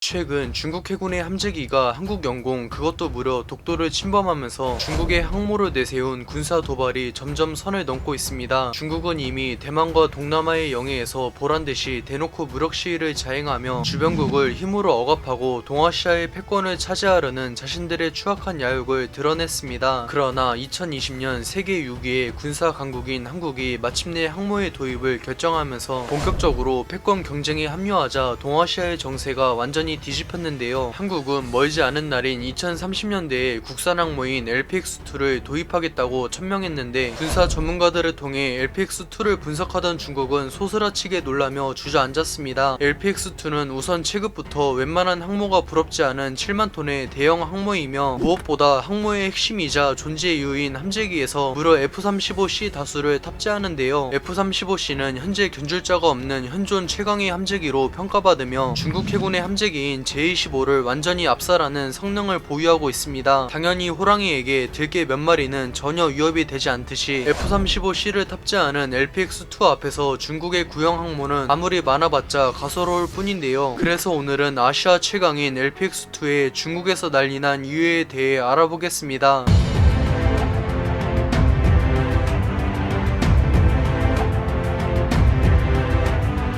최근 중국 해군의 함재기가 한국 영공, 그것도 무려 독도를 침범하면서 중국의 항모를 내세운 군사 도발이 점점 선을 넘고 있습니다. 중국은 이미 대만과 동남아의 영해에서 보란듯이 대놓고 무력 시위를 자행하며 주변국을 힘으로 억압하고 동아시아의 패권을 차지하려는 자신들의 추악한 야욕을 드러냈습니다. 그러나 2020년 세계 6위의 군사 강국인 한국이 마침내 항모의 도입을 결정하면서 본격적으로 패권 경쟁에 합류하자 동아시아의 정세가 완전히 뒤집혔는데요. 한국은 멀지 않은 날인 2030년대에 국산 항모인 LPX-2를 도입하겠다고 천명했는데 군사 전문가들을 통해 LPX-2를 분석하던 중국은 소스라치게 놀라며 주저앉았습니다. LPX-2는 우선 체급부터 웬만한 항모가 부럽지 않은 7만 톤의 대형 항모이며 무엇보다 항모의 핵심이자 존재 이유인 함재기에서 무려 F-35C 다수를 탑재하는데요. F-35C는 현재 견줄자가 없는 현존 최강의 함재기로 평가받으며 중국 해군의 함재기인 J-25를 완전히 압살하는 성능을 보유하고 있습니다. 당연히 호랑이에게 들개 몇 마리는 전혀 위협이 되지 않듯이 F-35C를 탑재하는 LPX-2 앞에서 중국의 구형 항모는 아무리 많아봤자 가소로울 뿐인데요. 그래서 오늘은 아시아 최강인 LPX-2의 중국에서 난리난 이유에 대해 알아보겠습니다.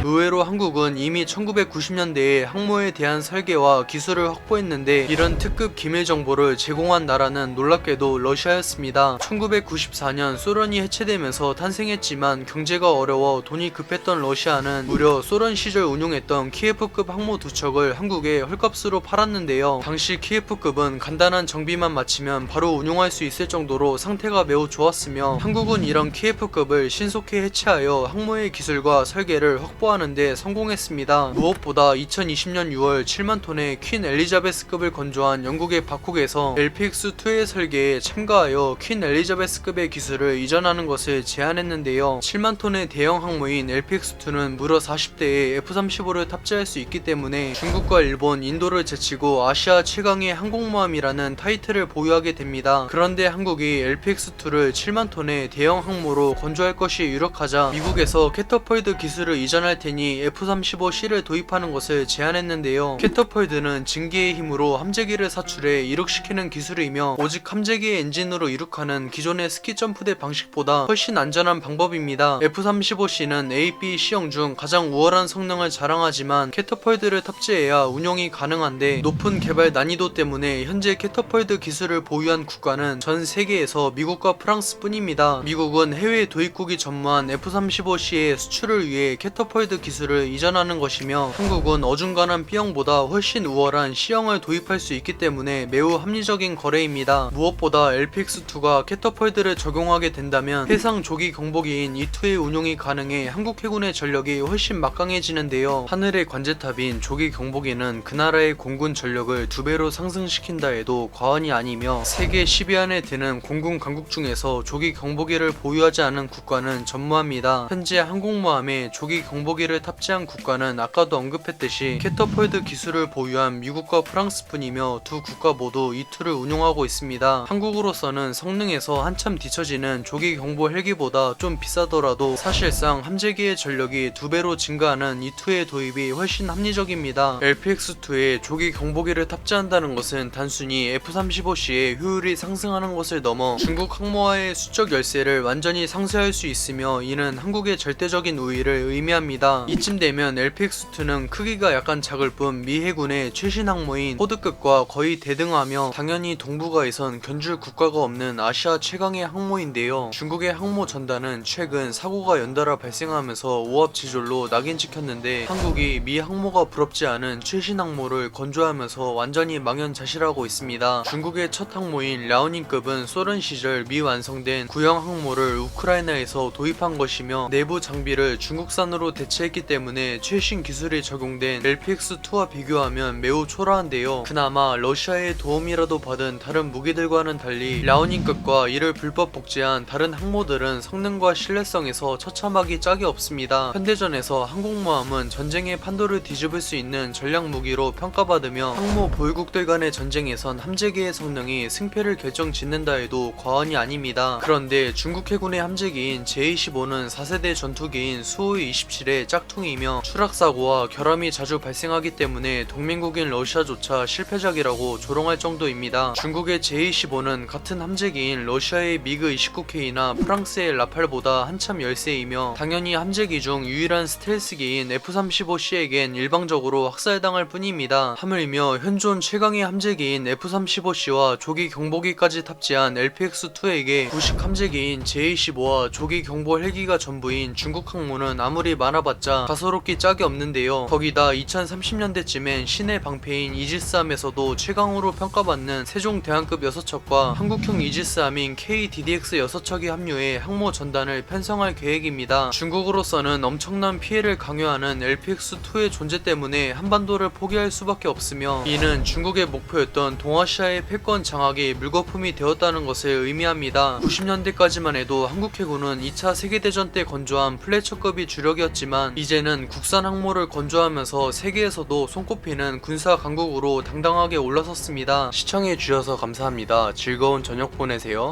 의외로 한국은 이미 1990년대에 항모에 대한 설계와 기술을 확보했는데 이런 특급 기밀 정보를 제공한 나라는 놀랍게도 러시아였습니다. 1994년 소련이 해체되면서 탄생했지만 경제가 어려워 돈이 급했던 러시아는 무려 소련 시절 운용했던 키예프급 항모 2척을 한국에 헐값으로 팔았는데요. 당시 키예프급은 간단한 정비만 마치면 바로 운용할 수 있을 정도로 상태가 매우 좋았으며 한국은 이런 키예프급을 신속히 해체하여 항모의 기술과 설계를 확보하는 데 성공했습니다. 무엇보다 2020년 6월 7만 톤의 퀸 엘리자베스급을 건조한 영국의 바쿡에서 LPX-2의 설계에 참가하여 퀸 엘리자베스급의 기술을 이전하는 것을 제안했는데요. 7만 톤의 대형 항모인 LPX-2는 무려 40대의 F-35를 탑재할 수 있기 때문에 중국과 일본, 인도를 제치고 아시아 최강의 항공모함이라는 타이틀을 보유하게 됩니다. 그런데 한국이 LPX-2를 7만 톤의 대형 항모로 건조할 것이 유력하자 미국에서 캐터펄드 기술을 이전할 테니 F-35C를 도입하는 것을 제안했는데요. 캐터펄드는 증기의 힘으로 함재기를 사출해 이륙시키는 기술이며 오직 함재기의 엔진으로 이륙하는 기존의 스키 점프대 방식보다 훨씬 안전한 방법입니다. F-35C는 A, B, C형 중 가장 우월한 성능을 자랑하지만 캐터펄드를 탑재해야 운용이 가능한데 높은 개발 난이도 때문에 현재 캐터펄드 기술을 보유한 국가는 전 세계에서 미국과 프랑스뿐입니다. 미국은 해외 도입국이 전무한 F-35C의 수출을 위해 캐터펄드 기술을 이전하는 것이며 한국은 어중간한 B형보다 훨씬 우월한 C형을 도입할 수 있기 때문에 매우 합리적인 거래입니다. 무엇보다 LPX-2가 캐터펄드를 적용하게 된다면 해상 조기 경보기인 E2의 운용이 가능해 한국 해군의 전력이 훨씬 막강해지는데요. 하늘의 관제탑인 조기 경보기는 그 나라의 공군 전력을 2배로 상승시킨다 해도 과언이 아니며 세계 10위 안에 드는 공군 강국 중에서 조기 경보기를 보유하지 않은 국가는 전무합니다. 현재 항공모함에 조기 경보기를 탑재한 국가는 아까도 언급했듯이 캐터펄드 기술을 보유한 미국과 프랑스뿐이며 두 국가 모두 E2를 운용하고 있습니다. 한국으로서는 성능에서 한참 뒤처지는 조기 경보 헬기보다 좀 비싸더라도 사실상 함재기의 전력이 2배로 증가하는 E2의 도입이 훨씬 합리적입니다. LPX-2에 조기 경보기를 탑재한다는 것은 단순히 F-35C의 효율이 상승하는 것을 넘어 중국 항모와의 수적 열세를 완전히 상쇄할 수 있으며 이는 한국의 절대적인 우위를 의미합니다. 이쯤 되면 LPX-2는 크기가 약간 작을 뿐 미 해군의 최신 항모인 포드급과 거의 대등하며 당연히 동북아에선 견줄 국가가 없는 아시아 최강의 항모인데요. 중국의 항모 전단은 최근 사고가 연달아 발생하면서 오합지졸로 낙인 찍혔는데 한국이 미 항모가 부럽지 않은 최신 항모를 건조하면서 완전히 망연자실하고 있습니다. 중국의 첫 항모인 랴오닝급은 소련 시절 미 완성된 구형 항모를 우크라이나에서 도입한 것이며 내부 장비를 중국산으로 대체했기 때문에 최신 기술이 적용된 LPX-2와 비교하면 매우 초라한데요. 그나마 러시아의 도움이라도 받은 다른 무기들과는 달리 랴오닝급과 이를 불법 복제한 다른 항모들은 성능과 신뢰성에서 처참하기 짝이 없습니다. 현대전에서 항공모함은 전쟁의 판도를 뒤집을 수 있는 전략 무기로 평가받으며 항모 보유국들 간의 전쟁에선 함재기의 성능이 승패를 결정짓는다 해도 과언이 아닙니다. 그런데 중국 해군의 함재기인 J-25는 4세대 전투기인 수호이 27의 짝 짝퉁이며 추락사고와 결함이 자주 발생하기 때문에 동맹국인 러시아조차 실패작이라고 조롱할 정도입니다. 중국의 제-25는 같은 함재기인 러시아의 미그 29K나 프랑스의 라팔보다 한참 열세이며 당연히 함재기 중 유일한 스텔스기인 F-35C에겐 일방적으로 학살당할 뿐입니다. 하물며 현존 최강의 함재기인 F-35C와 조기 경보기까지 탑재한 LPX-2에게 구식 함재기인 제-25와 조기 경보 헬기가 전부인 중국 항모는 아무리 많아봤자 가소롭기 짝이 없는데요. 거기다 2030년대쯤엔 신의 방패인 이지스함에서도 최강으로 평가받는 세종 대왕급 6척과 한국형 이지스함인 KDDX 6척이 합류해 항모 전단을 편성할 계획입니다. 중국으로서는 엄청난 피해를 강요하는 LPX-2의 존재 때문에 한반도를 포기할 수밖에 없으며 이는 중국의 목표였던 동아시아의 패권 장악이 물거품이 되었다는 것을 의미합니다. 90년대까지만 해도 한국 해군은 2차 세계대전 때 건조한 플래처급이 주력이었지만 이제는 국산 항모를 건조하면서 세계에서도 손꼽히는 군사 강국으로 당당하게 올라섰습니다. 시청해주셔서 감사합니다. 즐거운 저녁 보내세요.